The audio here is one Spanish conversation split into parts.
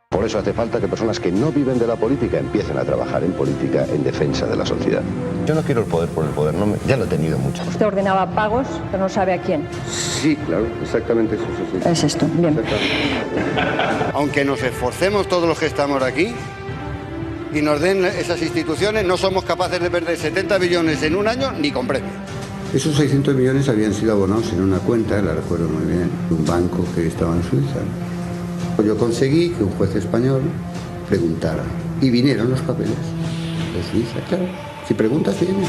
Por eso hace falta que personas que no viven de la política empiecen a trabajar en política en defensa de la sociedad. Yo no quiero el poder por el poder, ya lo he tenido mucho. Usted ordenaba pagos, pero no sabe a quién. Sí, claro, exactamente eso. Sí. Es esto, bien. Aunque nos esforcemos todos los que estamos aquí y nos den esas instituciones, no somos capaces de perder 70 billones en un año ni con premio. Esos 600 millones habían sido abonados en una cuenta, la recuerdo muy bien, de un banco que estaba en Suiza. Yo conseguí que un juez español preguntara y vinieron los papeles de Suiza, claro. Si preguntas, vienen.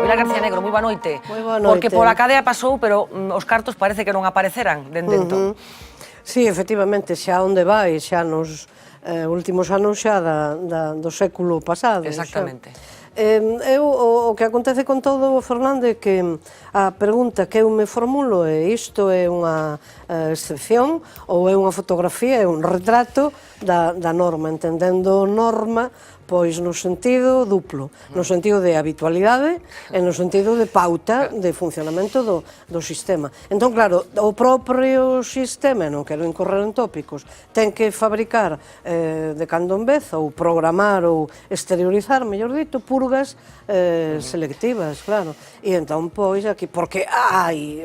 Pilar García Negro, moi boa noite. Moi boa noite. Porque pola cadea pasou, pero os cartos parece que non apareceran dende entón. Sí, efectivamente, xa onde vai, xa nos últimos anos xa do século pasado. Exactamente. O que acontece con todo, Fernando, é que a pregunta que eu me formulo é isto é unha excepción ou é unha fotografía, é un retrato da norma, entendendo norma pois no sentido duplo, no sentido de habitualidade e no sentido de pauta de funcionamento do sistema. Entón, claro, o propio sistema, non quero incorrer en tópicos, ten que fabricar de cando en vez, ou programar ou exteriorizar, mellor dito, purgas selectivas, claro. E entón, pois, aquí, porque hai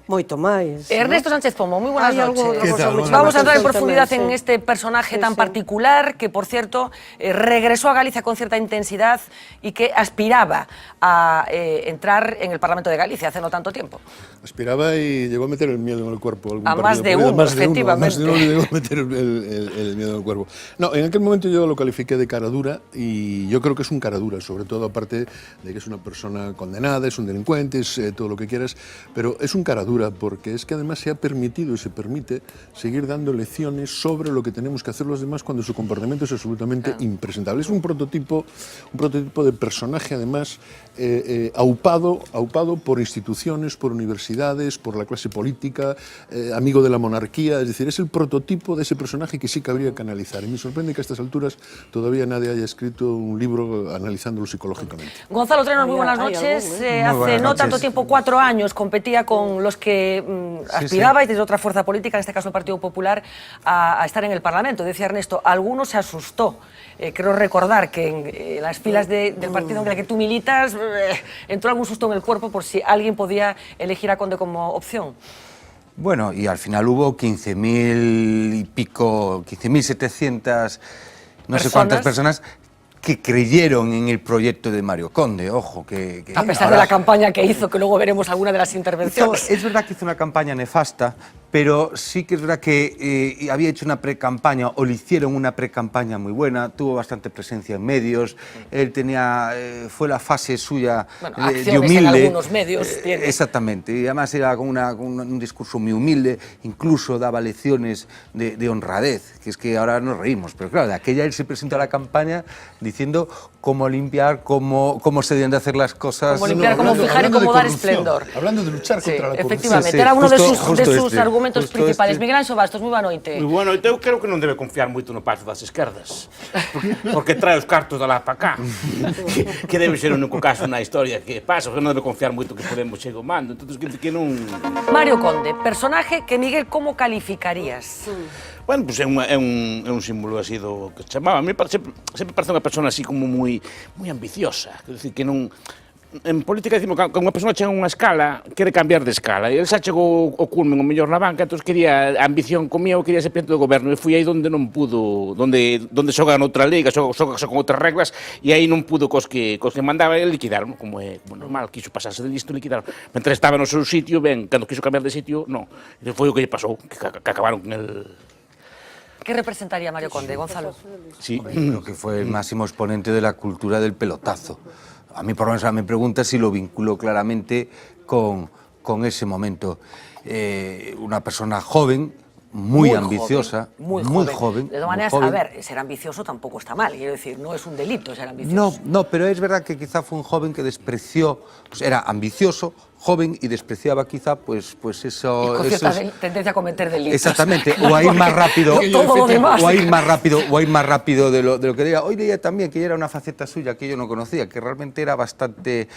moito máis. Ernesto Sánchez Pomo, moi buenas noches. Vamos a entrar en profundidade en este personaje tan particular que, por cierto, regresó a Galicia con cierta intensidad y que aspiraba a entrar en el Parlamento de Galicia hace no tanto tiempo. Aspiraba y llegó a meter el miedo en el cuerpo. A más de uno, efectivamente. A más de uno llegó a meter el miedo en el cuerpo. No, en aquel momento yo lo califiqué de cara dura y yo creo que es un cara dura, sobre todo aparte de que es una persona condenada, es un delincuente, es todo lo que quieras, pero es un cara dura porque es que además se ha permitido y se permite seguir dando lecciones sobre lo que tenemos que hacer los demás cuando su comportamiento es absolutamente impresentable. Es un prototipo de personaje además aupado por instituciones, por universidades, por la clase política, amigo de la monarquía, es decir, es el prototipo de ese personaje que sí que habría que analizar. Y me sorprende que a estas alturas todavía nadie haya escrito un libro analizándolo psicológicamente. Gonzalo Trenos, muy buenas noches. Hace no tanto tiempo, 4 años, competía con los que aspirabais desde otra fuerza política, en este caso el Partido Popular, a estar en el Parlamento. Decía Ernesto, alguno se asustó. Creo recordar que en las filas del partido en el que tú militas entró algún susto en el cuerpo por si alguien podía elegir a Conde como opción. Bueno, y al final hubo 15.000 y pico, 15.700, no sé cuántas personas que creyeron en el proyecto de Mario Conde, ojo, que a pesar de la campaña que hizo, que luego veremos alguna de las intervenciones. Es verdad que hizo una campaña nefasta, pero sí que es verdad que había hecho una pre-campaña, o le hicieron una pre-campaña muy buena, tuvo bastante presencia en medios, él tenía, fue la fase suya de humilde. En algunos medios. Exactamente, y además era con un discurso muy humilde, incluso daba lecciones de honradez, que es que ahora nos reímos, pero claro, de aquella él se presentó a la campaña diciendo cómo limpiar, cómo se deben de hacer las cosas. Cómo limpiar, cómo fijar y cómo dar esplendor. Hablando de luchar contra la corrupción. Efectivamente, era uno de sus argumentos principales. Miguel Anxo Bastos, moi boa noite. Moi boa noite. Eu creo que non debe confiar moito no paso das esquerdas, porque trae os cartos de lá para cá, que debe ser o único caso na historia que pasa, porque non debe confiar moito que Podemos chegue ao mando, entón que non... Mario Conde, personaje que, Miguel, como calificarías? Bueno, pues é un símbolo así do que chamaba. A mí sempre parece unha persona así como moi ambiciosa, quer dizer que non... En política decimos que unha persona chega a unha escala, quere cambiar de escala, e ele xa chegou ao culmen o mellor na banca, entón quería a ambición comía ou quería ser presidente do goberno, e fui aí onde non pudo, onde xoga noutra liga, xoga con outras reglas, e aí non pudo cos que mandaba, e liquidaron, como é normal, quiso pasarse de listo, liquidaron. Mentre estaba no seu sitio, ben, cando quiso cambiar de sitio, non. E foi o que lle pasou, que acabaron con el... ¿Qué representaría Mario Conde, Gonzalo? Sí, creo que fue el máximo exponente de la cultura del pelotazo. A mí, por lo menos, me pregunta si lo vinculo claramente con ese momento. Una persona joven, muy ambiciosa, muy joven. De todas maneras, a ver, ser ambicioso tampoco está mal, quiero decir, no es un delito ser ambicioso. No, pero es verdad que quizá fue un joven que despreció, pues era ambicioso, joven y despreciaba quizá pues eso... Y con cierta tendencia a cometer delitos. Exactamente, o a ir más rápido, o a ir más rápido de lo que diga. Hoy leía también que era una faceta suya que yo no conocía, que realmente era bastante,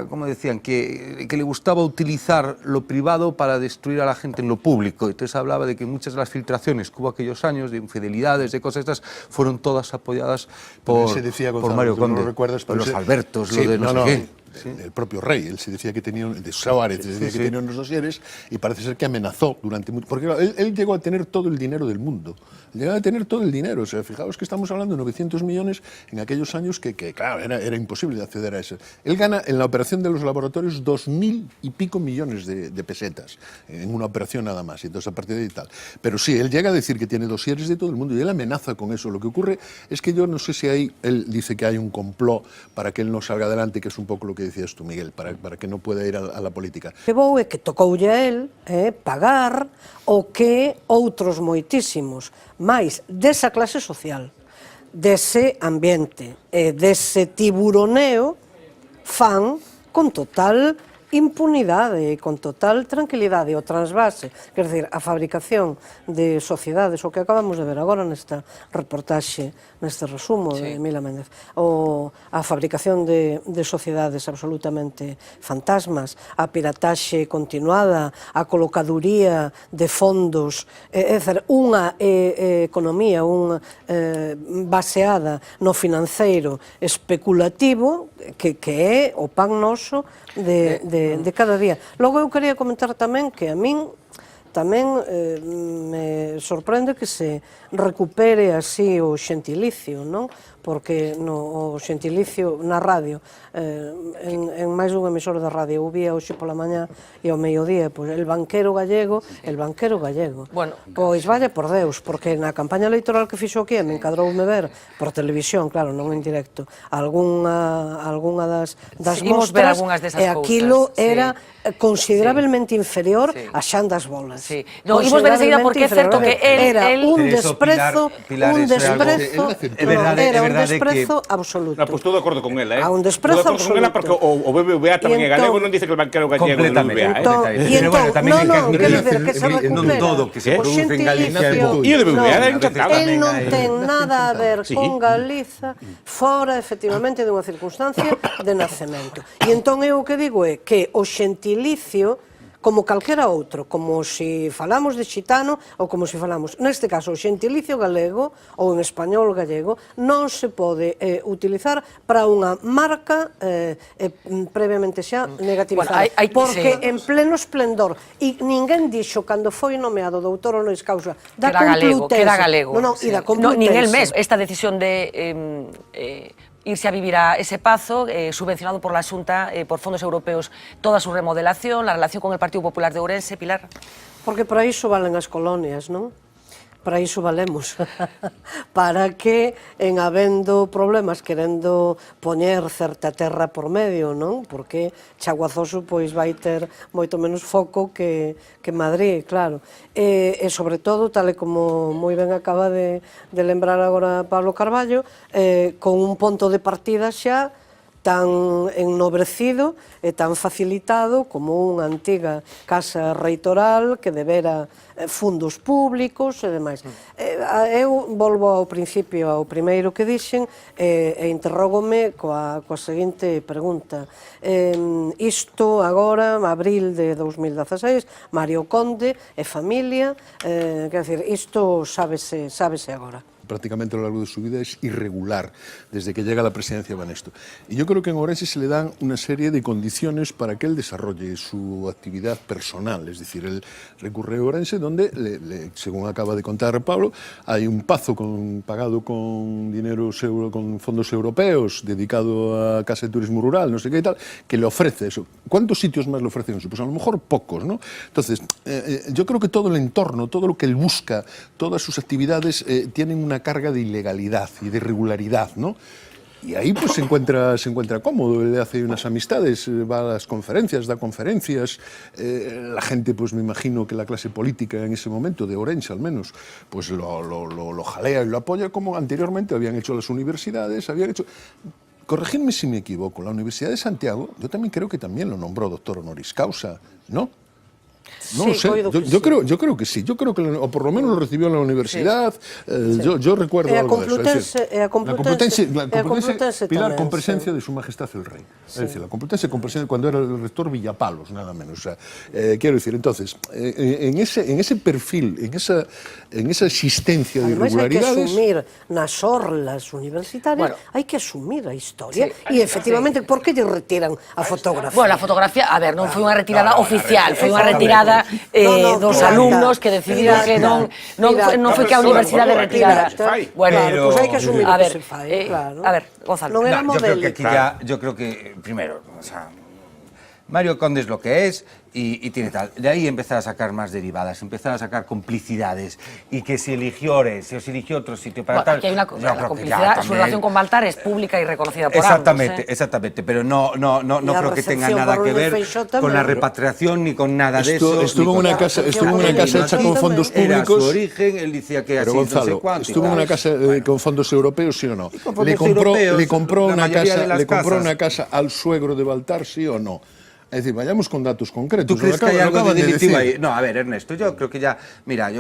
como decían, que le gustaba utilizar lo privado para destruir a la gente en lo público. Entonces hablaba de que muchas de las filtraciones que hubo aquellos años, de infidelidades, de cosas estas, fueron todas apoyadas por Mario Conde, por los Albertos, sí, lo de no sé qué. Sí. El propio rey, él se decía que tenía, de Suárez, se decía que tenía unos dosieres y parece ser que amenazó durante mucho, porque él llegó a tener todo el dinero del mundo, llegaba a tener todo el dinero, o sea, fijaos que estamos hablando de 900 millones en aquellos años que claro, era imposible de acceder a eso. Él gana en la operación de los laboratorios 2.000 y pico millones de pesetas, en una operación nada más, y entonces a partir de ahí tal. Pero sí, él llega a decir que tiene dosieres de todo el mundo y él amenaza con eso. Lo que ocurre es que yo no sé si él dice que hay un complot para que él no salga adelante, que es un poco lo que decías tú, Miguel, para que no pueda ir a la política. Que bo é que tocoulle a él pagar o que outros moitísimos máis desa clase social, dese ambiente e dese tiburoneo fan con total impunidade e con total tranquilidade o transvase, quer dizer, a fabricación de sociedades, o que acabamos de ver agora nesta reportaxe, neste resumo de Mila Méndez, a fabricación de sociedades absolutamente fantasmas, a pirataxe continuada, a colocaduría de fondos, é dizer, unha economía baseada no financeiro especulativo que é o pan noso de cada día. Logo eu quería comentar tamén que a min tamén me sorprende que se recupere así o xentilicio, non? Porque o xentilicio na radio, en máis dun emisor da radio, eu vía hoxe pola mañá e ao mediodía, pois el banquero gallego. Bueno, pois vaya por Deus, porque na campaña electoral que fixo aquí, me encadroume ver por televisión, claro, non en directo, algunha das mostras, e aquilo era considerablemente inferior a Xan das Bolas. Sí. No, imos ver enseguida porque é certo que era un desprezo, era un desprezo absoluto. No, pues estou de acordo con ela, A un desprezo absoluto. Estou de acordo con ela porque o BBVA tamén é galego, non dice que el banquero gallego é do BBVA. E entón, non, quero dizer que se recupera o xentilicio. E o de BBVA é encantado. El non ten nada a ver con Galiza fora, efectivamente, dunha circunstancia de nacemento. E entón eu o que digo é que o xentilicio, como calquera outro, como se falamos de xitano ou como se falamos, neste caso, o xentilicio galego ou en español gallego, non se pode utilizar para unha marca previamente xa negativizada, porque en pleno esplendor, e ninguén dixo cando foi nomeado doutor honoris causa da Complutense, que era galego, e da Complutense. Nin el mesmo, esta decisión de irse a vivir a ese pazo, subvencionado por la Xunta, por fondos europeos, toda su remodelación, la relación con el Partido Popular de Ourense, Pilar. Porque para iso valen as colonias, non? Para iso valemos, para que en habendo problemas querendo poñer certa terra por medio, non? Porque Chaguazoso pois vai ter moito menos foco que Madrid, claro. E sobre todo, tal e como moi ben acaba de lembrar agora Pablo Carballo, con un ponto de partida xa tan ennobrecido e tan facilitado como unha antiga casa reitoral que debera fundos públicos e demais. Eu volvo ao principio, ao primeiro que dixen, e interrógome coa seguinte pregunta. Isto agora, abril de 2016, Mario Conde e familia, quer dizer, isto sábese agora. Prácticamente a lo largo de su vida es irregular desde que llega a la presidencia Banesto. Y yo creo que en Ourense se le dan una serie de condiciones para que él desarrolle su actividad personal. Es decir, él recurre a Ourense donde, según acaba de contar Pablo, hay un pazo pagado con con fondos europeos dedicado a Casa de Turismo Rural, no sé qué y tal, que le ofrece eso. ¿Cuántos sitios más le ofrecen eso? Pues a lo mejor pocos, ¿no? Entonces, yo creo que todo el entorno, todo lo que él busca, todas sus actividades tienen una carga de ilegalidad y de irregularidad, ¿no? Y ahí pues se encuentra cómodo, él hace unas amistades, va a las conferencias, da conferencias, la gente pues me imagino que la clase política en ese momento, de Orense al menos, pues lo jalea y lo apoya como anteriormente habían hecho las universidades, corregidme si me equivoco, la Universidad de Santiago, yo también creo que también lo nombró doctor honoris causa, ¿no? No lo sé, yo creo que sí, o por lo menos lo recibió en la universidad, yo recuerdo algo de eso. La Complutense Pilar con presencia de su majestad el rey, es decir, la Complutense con presencia cuando era el rector Villapalos, nada menos, o sea, quiero decir, entonces, en ese perfil, en esa existencia de irregularidades... Hay que asumir nas orlas universitarias, hai que asumir a historia, e efectivamente, por que lle retiran a fotografía? Bueno, a fotografía, a ver, non foi unha retirada oficial, foi unha retirada dos alumnos que decidiron que non foi que a universidade retirara. Bueno, pues hai que asumir o que se fai, claro. A ver, Gonzalo. Non era modelo. Yo creo que primero, o sea, Mario Conde es lo que es y tiene tal. De ahí empezar a sacar más derivadas, empezar a sacar complicidades y que si eligió Ores, si os eligió otro sitio para tal... Aquí hay una cosa, la complicidad, su relación con Baltar es pública y reconocida por ambos. Exactamente, pero no creo que tenga nada que ver con la repatriación ni con nada de eso. Estuvo en una casa hecha con fondos públicos. Era su origen, él decía que pero Gonzalo, no sé cuánto. Estuvo en una casa con fondos europeos, ¿sí o no? Le compró una casa al suegro de Baltar, ¿sí o no? Es decir, vayamos con datos concretos. ¿Tú crees que hay algo delictivo ahí? No, a ver, Ernesto, yo creo que ya... Mira,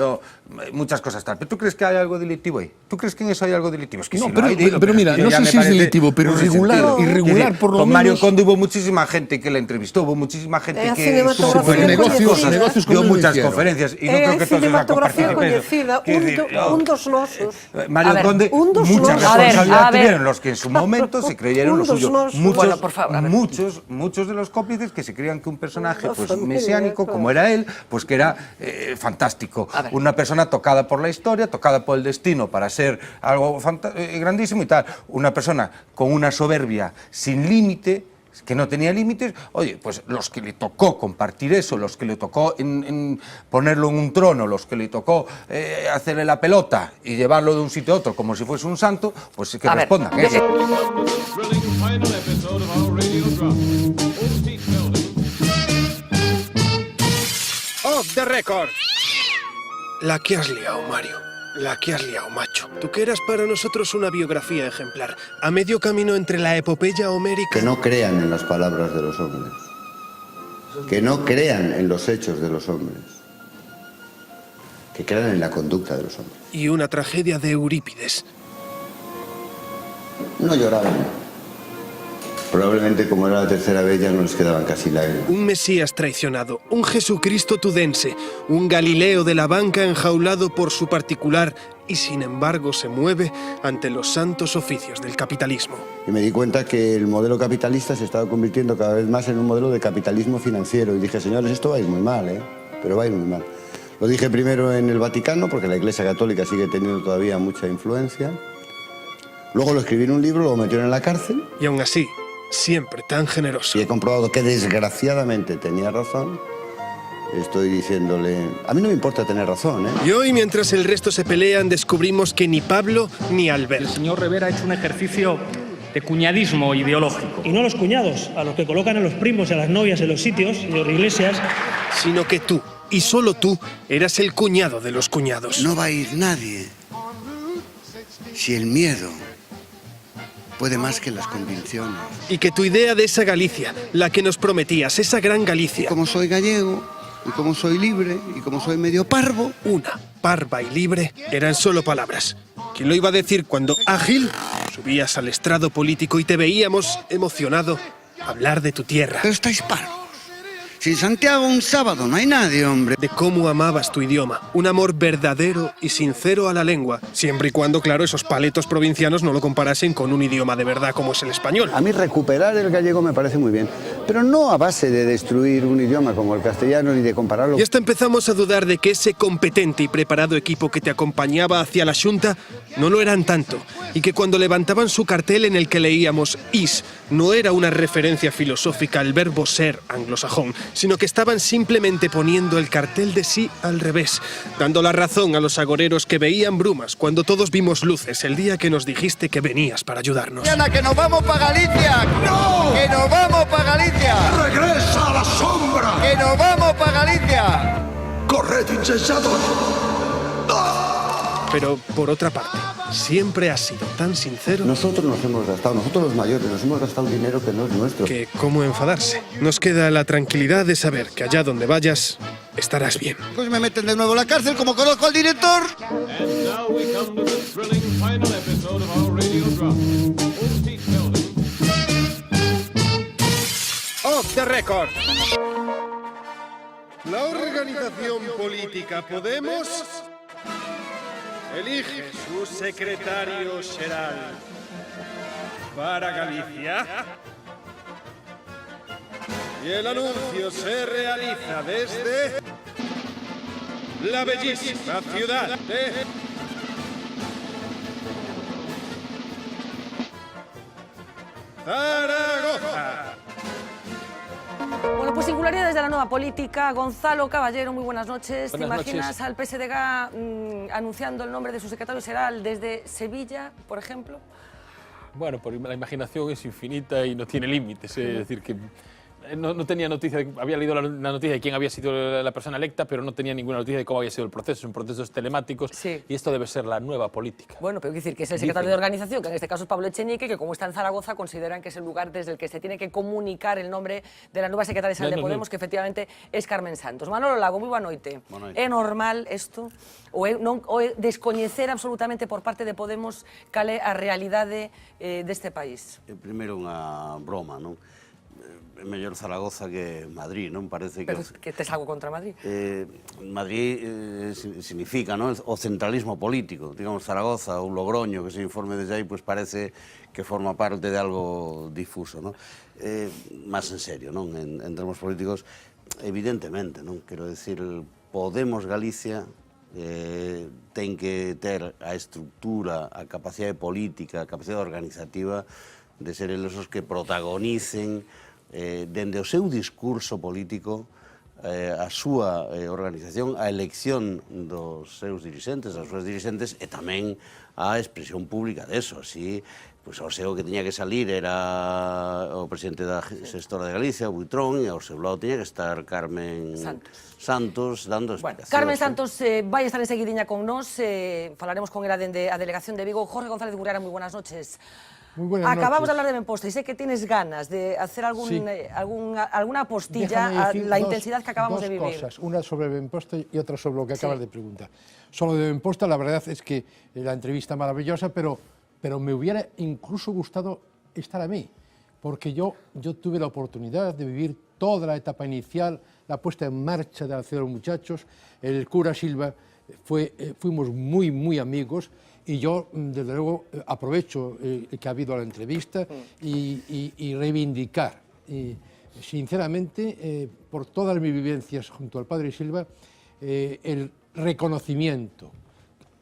muchas cosas tal, pero ¿tú crees que hay algo delictivo ahí? ¿Tú crees que en eso hay algo delictivo? Es que no, si pero mira, no sé si es delictivo, pero irregular por lo menos... Con Mario Conde hubo muchísima gente que le entrevistó, hubo muchísima gente que... negocios dio muchas conferencias y no creo que todos la compartiten. Un dos nosos. Mario Conde, mucha responsabilidad tuvieron los que en su momento se creyeron lo suyo. Muchos de los cómplices que se creían que un personaje pues mesiánico, como era él, pues que era fantástico. Una persona tocada por la historia, tocada por el destino para ser algo grandísimo y tal. Una persona con una soberbia sin límite, que no tenía límites. Oye, pues los que le tocó compartir eso, los que le tocó ponerlo en un trono, los que le tocó hacerle la pelota y llevarlo de un sitio a otro como si fuese un santo, pues que respondan. Off the record. La que has liado, Mario. La que has liado, macho. Tú que eras para nosotros una biografía ejemplar, a medio camino entre la epopeya homérica... Que no crean en las palabras de los hombres. Que no crean en los hechos de los hombres. Que crean en la conducta de los hombres. Y una tragedia de Eurípides. No lloraban. Probablemente, como era la tercera vez, ya no les quedaban casi lágrimas. Un Mesías traicionado, un Jesucristo tudense, un Galileo de la banca enjaulado por su particular y sin embargo se mueve ante los santos oficios del capitalismo. Y me di cuenta que el modelo capitalista se estaba convirtiendo cada vez más en un modelo de capitalismo financiero. Y dije, señores, esto va a ir muy mal, pero va a ir muy mal. Lo dije primero en el Vaticano, porque la Iglesia Católica sigue teniendo todavía mucha influencia. Luego lo escribí en un libro, lo metieron en la cárcel. Y aún así, siempre tan generoso. Y he comprobado que desgraciadamente tenía razón. Estoy diciéndole... A mí no me importa tener razón, Y hoy, mientras el resto se pelean, descubrimos que ni Pablo ni Albert. El señor Rivera ha hecho un ejercicio de cuñadismo ideológico. Y no los cuñados, a los que colocan a los primos y a las novias en los sitios, señor Iglesias. Sino que tú, y solo tú, eras el cuñado de los cuñados. No va a ir nadie. Si el miedo puede más que las convicciones. Y que tu idea de esa Galicia, la que nos prometías, esa gran Galicia... Como soy gallego, y como soy libre, y como soy medio parvo... Una, parva y libre, eran solo palabras. ¿Quién lo iba a decir cuando, ágil, subías al estrado político y te veíamos, emocionado, hablar de tu tierra? Pero estáis parvos. Si en Santiago un sábado no hay nadie, hombre. De cómo amabas tu idioma. Un amor verdadero y sincero a la lengua. Siempre y cuando, claro, esos paletos provincianos no lo comparasen con un idioma de verdad como es el español. A mí recuperar el gallego me parece muy bien. Pero no a base de destruir un idioma como el castellano ni de compararlo. Y hasta empezamos a dudar de que ese competente y preparado equipo que te acompañaba hacia la Xunta no lo eran tanto. Y que cuando levantaban su cartel en el que leíamos is, no era una referencia filosófica al verbo ser anglosajón, sino que estaban simplemente poniendo el cartel de sí al revés, dando la razón a los agoreros que veían brumas cuando todos vimos luces el día que nos dijiste que venías para ayudarnos. ¡Que nos vamos para Galicia! ¡No! ¡Que nos vamos para Galicia! ¡Regresa a la sombra! ¡Que nos vamos para Galicia! ¡Corred, insensatos! Pero, por otra parte, siempre has sido tan sincero... Nosotros nos hemos gastado, nosotros los mayores, nos hemos gastado dinero que no es nuestro. Que, ¿cómo enfadarse? Nos queda la tranquilidad de saber que allá donde vayas, estarás bien. Pues me meten de nuevo en la cárcel como conozco al director. Off the record. La organización política Podemos elige su secretario xeral para Galicia y el anuncio se realiza desde la bellísima ciudad de Zaragoza. Bueno, pues singularidades de la nueva política. Gonzalo Caballero, muy buenas noches. ¿Te imaginas al PSDG anunciando el nombre de su secretario xeral desde Sevilla, por ejemplo? Bueno, la imaginación es infinita y no tiene límites. Es decir, que no tenía noticia, había leído la noticia de quién había sido la persona electa, pero no tenía ninguna noticia de cómo había sido el proceso. Son procesos telemáticos y esto debe ser la nueva política. Bueno, pero quiero decir que es el secretario de organización, que en este caso es Pablo Echenique, que como está en Zaragoza consideran que es el lugar desde el que se tiene que comunicar el nombre de la nueva secretaria xeral de Podemos, que efectivamente es Carmen Santos. Manolo Lago, moi boa noite. É normal isto? Ou é descoñecer absolutamente por parte de Podemos cal é a realidade deste país? Primeiro unha broma, non? É mellor Zaragoza que Madrid, non? Parece que... Pero que tes algo contra Madrid? Madrid significa, non? O centralismo político. Digamos, Zaragoza ou Logroño, que se informe desde aí, pois parece que forma parte de algo difuso, non? Más en serio, non? En termos políticos, evidentemente, non? Quero decir, Podemos Galicia ten que ter a estructura, a capacidade política, a capacidade organizativa de ser eles os que protagonicen dende o seu discurso político a súa organización, a elección dos seus dirixentes, das súas dirixentes e tamén a expresión pública deso. Así, pois ao seu que tiña que salir era o presidente da Xestora de Galicia, Buitrón, e ao seu lado tiña que estar Carmen Santos dando explicacións. Carmen Santos vai estar enseguidiña con nós, falaremos con ela dende a delegación de Vigo. Jorge González Gurriara, moi buenas noches. Muy buenas Acabamos noches. de hablar de Benposta y sé que tienes ganas de hacer alguna postilla a la intensidad que acabamos de vivir. Dos cosas, una sobre Benposta y otra sobre lo que acabas de preguntar. Solo de Benposta, la verdad es que la entrevista maravillosa, pero me hubiera incluso gustado estar a mí, porque yo tuve la oportunidad de vivir toda la etapa inicial, la puesta en marcha de la Ciudad de los Muchachos. El cura Silva, fuimos muy amigos. Y yo, desde luego, aprovecho que ha habido la entrevista y reivindicar, sinceramente, por todas mis vivencias junto al padre Silva, el reconocimiento.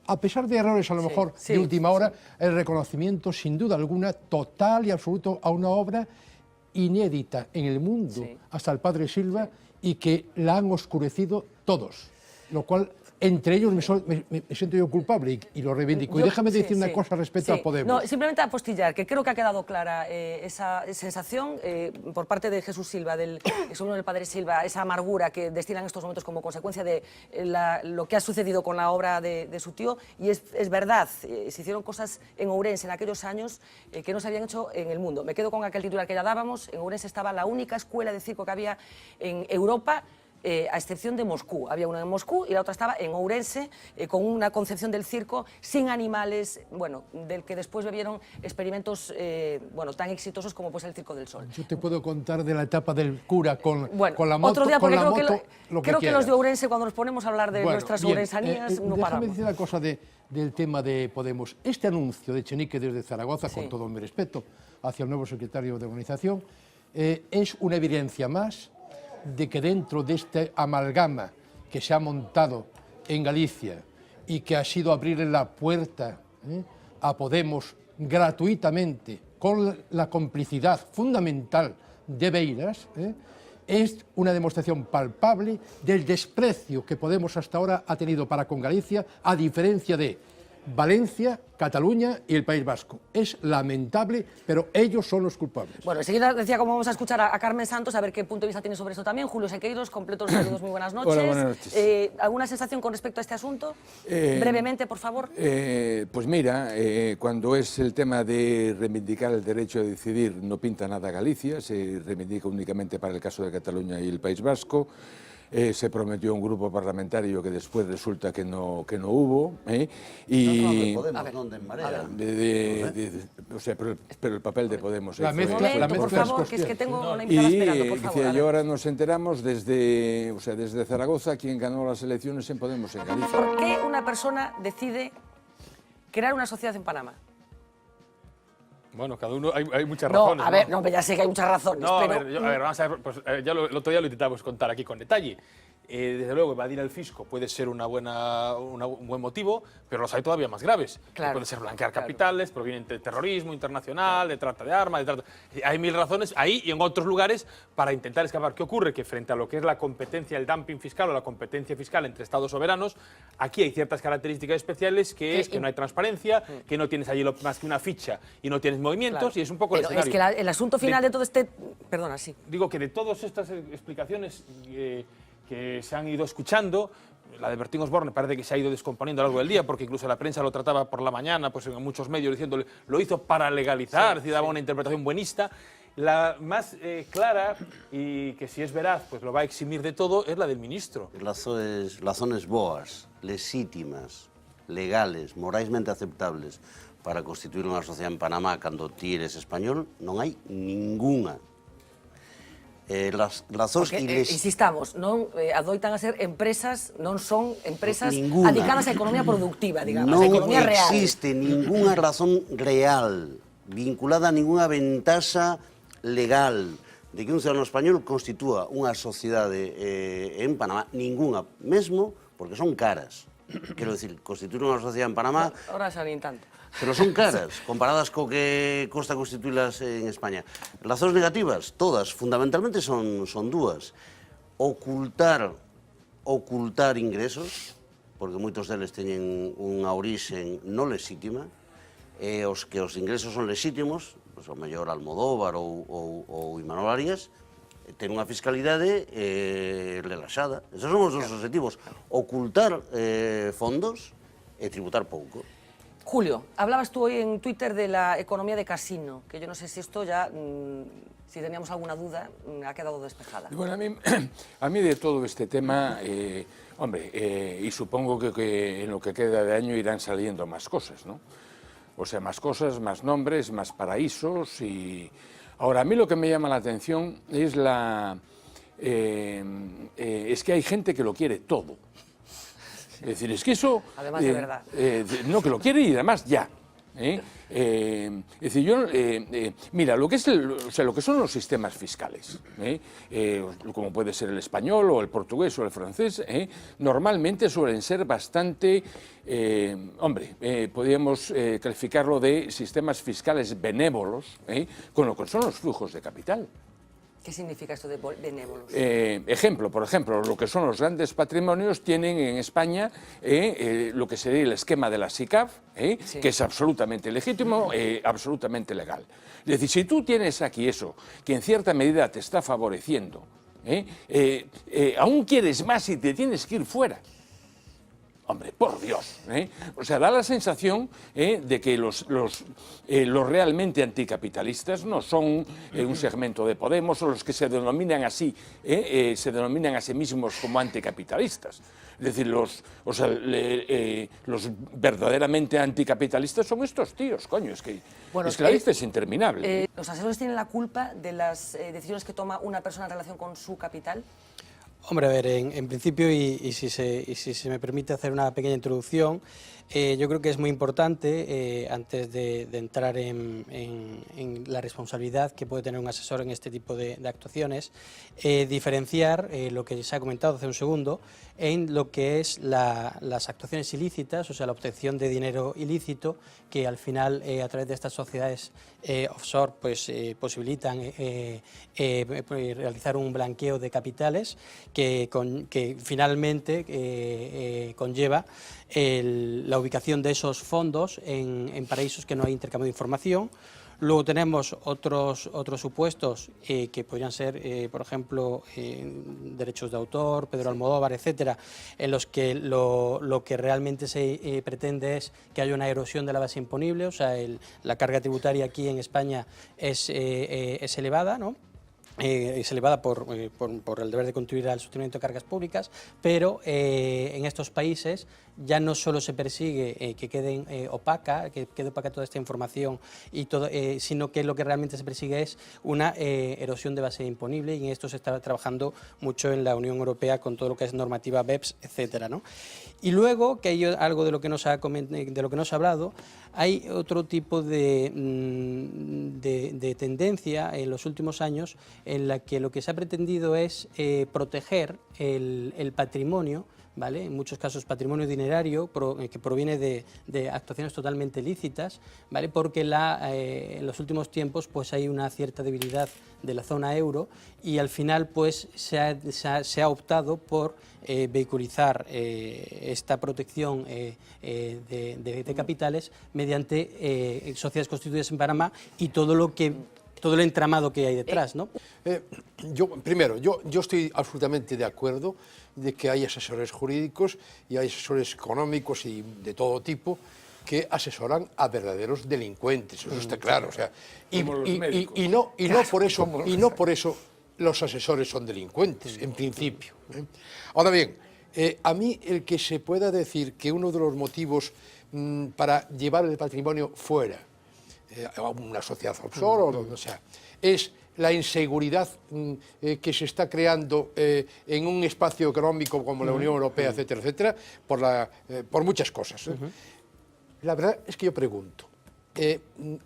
A pesar de errores, a lo mejor, de última hora, el reconocimiento, sin duda alguna, total y absoluto a una obra inédita en el mundo, hasta el padre Silva, y que la han oscurecido todos, lo cual... Entre ellos me siento yo culpable y lo reivindico. Y déjame decir una cosa respecto a Podemos. No, simplemente apostillar, que creo que ha quedado clara esa sensación por parte de Jesús Silva, del exalumno del padre Silva, esa amargura que destilan en estos momentos como consecuencia de lo que ha sucedido con la obra de su tío. Y es verdad, se hicieron cosas en Ourense en aquellos años que no se habían hecho en el mundo. Me quedo con aquel titular que ya dábamos. En Ourense estaba la única escuela de circo que había en Europa, a excepción de Moscú. Había una en Moscú y la otra estaba en Ourense, con una concepción del circo sin animales, bueno, del que después bebieron experimentos tan exitosos como pues el Circo del Sol. Yo te puedo contar de la etapa del cura con la moto. Otro día, porque creo que los de Ourense, cuando nos ponemos a hablar de nuestras ourensanías, no paramos. Déjame decir una cosa del tema de Podemos. Este anuncio de Echenique desde Zaragoza, con todo mi respeto hacia el nuevo secretario de organización, es una evidencia más de que dentro de este amalgama que se ha montado en Galicia y que ha sido abrirle la puerta a Podemos gratuitamente, con la complicidad fundamental de Beiras, es una demostración palpable del desprecio que Podemos hasta ahora ha tenido para con Galicia, a diferencia de Valencia, Cataluña y el País Vasco. Es lamentable, pero ellos son los culpables. Bueno, enseguida decía cómo vamos a escuchar a Carmen Santos, a ver qué punto de vista tiene sobre esto también. Julio Sequeiros, completo los saludos, muy buenas noches. Hola, buenas noches. ¿Alguna sensación con respecto a este asunto? Brevemente, por favor. Pues mira, cuando es el tema de reivindicar el derecho a decidir, no pinta nada Galicia, se reivindica únicamente para el caso de Cataluña y el País Vasco. Se prometió un grupo parlamentario que después resulta que no hubo. Y o sea, pero el papel de Podemos. La mezcla, por favor, que es que tengo la invitada esperando, por favor. Y ahora nos enteramos desde Zaragoza quién ganó las elecciones en Podemos en Galicia. ¿Por qué una persona decide crear una sociedad en Panamá? Bueno, cada uno, hay muchas razones. No, a ver, no, ya sé que hay muchas razones. No, pero... a ver, vamos a ver, pues, ya el otro día lo intentamos contar aquí con detalle. Desde luego, evadir al fisco puede ser un buen motivo, pero los hay todavía más graves. Claro, puede ser blanquear capitales, provienen de terrorismo internacional, de trata de armas, hay mil razones ahí y en otros lugares para intentar escapar. ¿Qué ocurre? Que frente a lo que es la competencia, el dumping fiscal o la competencia fiscal entre estados soberanos, aquí hay ciertas características especiales, que es que no hay transparencia, que no tienes allí más que una ficha y no tienes movimientos, claro. Y es un poco el escenario. Es que el asunto final de todo este... Perdona, sí. Digo que de todas estas explicaciones que se han ido escuchando, la de Bertín Osborne parece que se ha ido descomponiendo a lo largo del día, porque incluso la prensa lo trataba por la mañana, pues en muchos medios diciéndole, lo hizo para legalizar, es decir, daba una interpretación buenista. La más clara, y que si es veraz, pues lo va a eximir de todo, es la del ministro. Las razones boas, legítimas, legales, moralmente aceptables para constituir unha sociedade en Panamá cando ti eres español, non hai ninguna. Insistamos, non adoitan a ser empresas, non son empresas ninguna. Adicadas á economía productiva, digamos, Non a economía real. existe ninguna razón real vinculada a ninguna ventaxa legal de que un ciudadano español constitúa unha sociedade en Panamá, ninguna, mesmo porque son caras. Quero dicir, constituir unha sociedade en Panamá... Ahora xa nin tanto. Pero son caras, comparadas co que costa constituílas en España. Razóns negativas, todas, fundamentalmente son dúas. Ocultar ingresos, porque moitos deles teñen unha orixen non lexítima, e os que os ingresos son lexítimos, pois o mellor Almodóvar ou Imanol Arias, ten unha fiscalidade relaxada. Esos son os dos objetivos, ocultar fondos e tributar pouco. Julio, hablabas tú hoy en Twitter de la economía de casino, que yo no sé si esto ya, si teníamos alguna duda, ha quedado despejada. Bueno, a mí de todo este tema, hombre, y supongo que en lo que queda de año irán saliendo más cosas, ¿no? O sea, más cosas, más nombres, más paraísos y... Ahora, a mí lo que me llama la atención es es que hay gente que lo quiere todo. Es decir, es que eso... Además de verdad. No, que lo quiere y además ya. Es decir, mira, lo que son los sistemas fiscales, como puede ser el español o el portugués o el francés, normalmente suelen ser bastante, podríamos calificarlo de sistemas fiscales benévolos, con lo que son los flujos de capital. ¿Qué significa esto de benévolos? Por ejemplo, lo que son los grandes patrimonios tienen en España lo que sería el esquema de la SICAF, sí, que es absolutamente legítimo, absolutamente legal. Es decir, si tú tienes aquí eso, que en cierta medida te está favoreciendo, aún quieres más y te tienes que ir fuera. Hombre, por Dios, O sea, da la sensación de que los realmente anticapitalistas no son un segmento de Podemos o los que se denominan así, se denominan a sí mismos como anticapitalistas. Es decir, los verdaderamente anticapitalistas son estos tíos, coño, es que la lista es interminable. ¿Los asesores tienen la culpa de las decisiones que toma una persona en relación con su capital? Hombre, a ver, en principio, y si se me permite hacer una pequeña introducción, Yo creo que es muy importante, antes de entrar en la responsabilidad que puede tener un asesor en este tipo de actuaciones, diferenciar lo que se ha comentado hace un segundo en lo que es las actuaciones ilícitas, o sea, la obtención de dinero ilícito, que al final, a través de estas sociedades offshore, pues posibilitan realizar un blanqueo de capitales que finalmente conlleva la ubicación de esos fondos en paraísos que no hay intercambio de información. Luego tenemos otros supuestos que podrían ser, por ejemplo, derechos de autor, Pedro Almodóvar, etcétera, en los que lo que realmente se pretende es que haya una erosión de la base imponible, o sea, la carga tributaria aquí en España es elevada, ¿no? Es elevada por el deber de contribuir al sostenimiento de cargas públicas, pero en estos países ya no solo se persigue que quede opaca toda esta información, sino que lo que realmente se persigue es una erosión de base imponible, y en esto se está trabajando mucho en la Unión Europea con todo lo que es normativa BEPS, etcétera, ¿no? Y luego, que hay algo de lo que no se ha hablado, hay otro tipo de tendencia en los últimos años en la que lo que se ha pretendido es proteger el patrimonio, ¿vale? En muchos casos patrimonio dinerario que proviene de actuaciones totalmente lícitas, ¿vale? Porque en los últimos tiempos pues hay una cierta debilidad de la zona euro, y al final pues se ha optado por vehiculizar esta protección de capitales mediante sociedades constituidas en Panamá y todo el entramado que hay detrás, ¿no? Yo estoy absolutamente de acuerdo de que hay asesores jurídicos y hay asesores económicos y de todo tipo que asesoran a verdaderos delincuentes, eso está claro, o sea, y no por eso los asesores son delincuentes, en principio. Ahora bien, a mí el que se pueda decir que uno de los motivos para llevar el patrimonio fuera, a una sociedad offshore o donde sea, es la inseguridad que se está creando en un espacio económico como la Unión Europea, etcétera, etcétera, por muchas cosas. La verdad es que yo pregunto,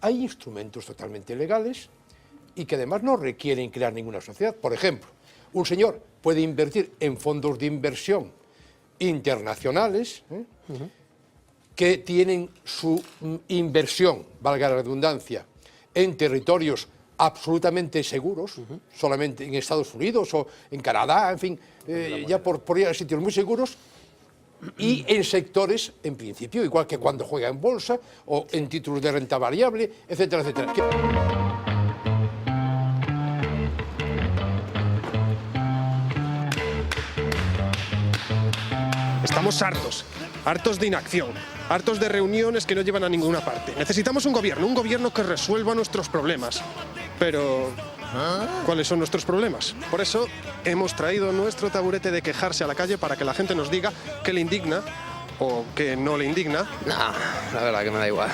hay instrumentos totalmente legales y que además no requieren crear ninguna sociedad. Por ejemplo, un señor puede invertir en fondos de inversión internacionales que tienen su inversión, valga la redundancia, en territorios absolutamente seguros, solamente en Estados Unidos o en Canadá, en fin, ya por ir a sitios muy seguros, y en sectores, en principio, igual que cuando juega en bolsa o en títulos de renta variable, etcétera, etcétera. Estamos hartos de inacción, hartos de reuniones que no llevan a ninguna parte. Necesitamos un gobierno que resuelva nuestros problemas. Pero, ¿cuáles son nuestros problemas? Por eso hemos traído nuestro taburete de quejarse a la calle para que la gente nos diga qué le indigna o qué no le indigna. No, la verdad que me da igual.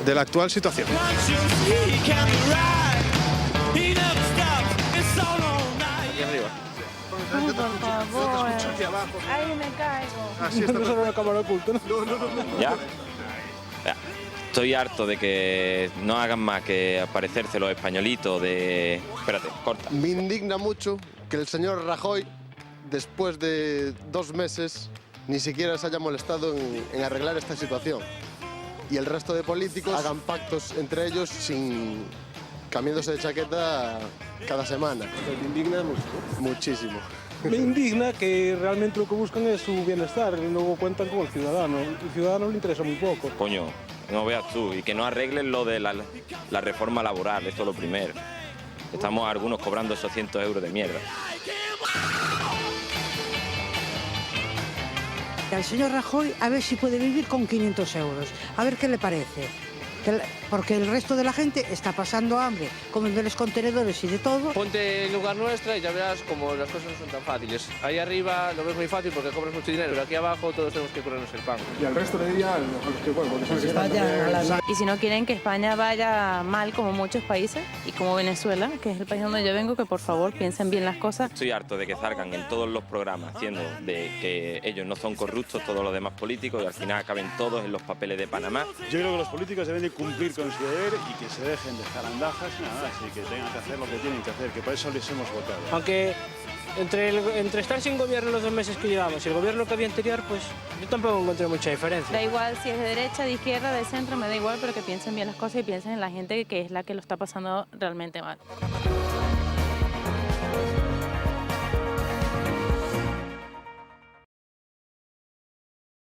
De la actual situación. Aquí arriba. Por favor. Ahí me caigo. Así está. No será una cámara oculta, ¿no? ¿Ya? Ya. Estoy harto de que no hagan más que aparecerse los españolitos de... Espérate, corta. Me indigna mucho que el señor Rajoy, después de 2 meses, ni siquiera se haya molestado en arreglar esta situación. Y el resto de políticos hagan pactos entre ellos sin cambiándose de chaqueta cada semana. ¿Te indigna mucho? Muchísimo. Me indigna que realmente lo que buscan es su bienestar, y luego cuentan con el ciudadano. El ciudadano le interesa muy poco. Coño, no veas tú. Y que no arreglen lo de la reforma laboral, esto es lo primero. Estamos algunos cobrando esos 100 euros de mierda. Al señor Rajoy a ver si puede vivir con 500 euros. A ver qué le parece. porque el resto de la gente está pasando hambre, comen de los contenedores y de todo. Ponte en lugar nuestra y ya verás como las cosas no son tan fáciles. Ahí arriba lo ves muy fácil porque cobras mucho dinero, pero aquí abajo todos tenemos que curarnos el pan. Y al resto le diría a los que, bueno, porque son los que están... Y si no quieren que España vaya mal como muchos países y como Venezuela, que es el país donde yo vengo, que por favor piensen bien las cosas. Estoy harto de que salgan en todos los programas haciendo de que ellos no son corruptos, todos los demás políticos, y al final acaben todos en los papeles de Panamá. Yo creo que los políticos deben de cumplir con su deber y que se dejen de zarandajas y nada más, y que tengan que hacer lo que tienen que hacer, que por eso les hemos votado. Aunque entre estar sin gobierno los 2 meses que llevamos y el gobierno que había anterior, pues yo tampoco encontré mucha diferencia. Da igual si es de derecha, de izquierda, de centro, me da igual, pero que piensen bien las cosas y piensen en la gente que es la que lo está pasando realmente mal.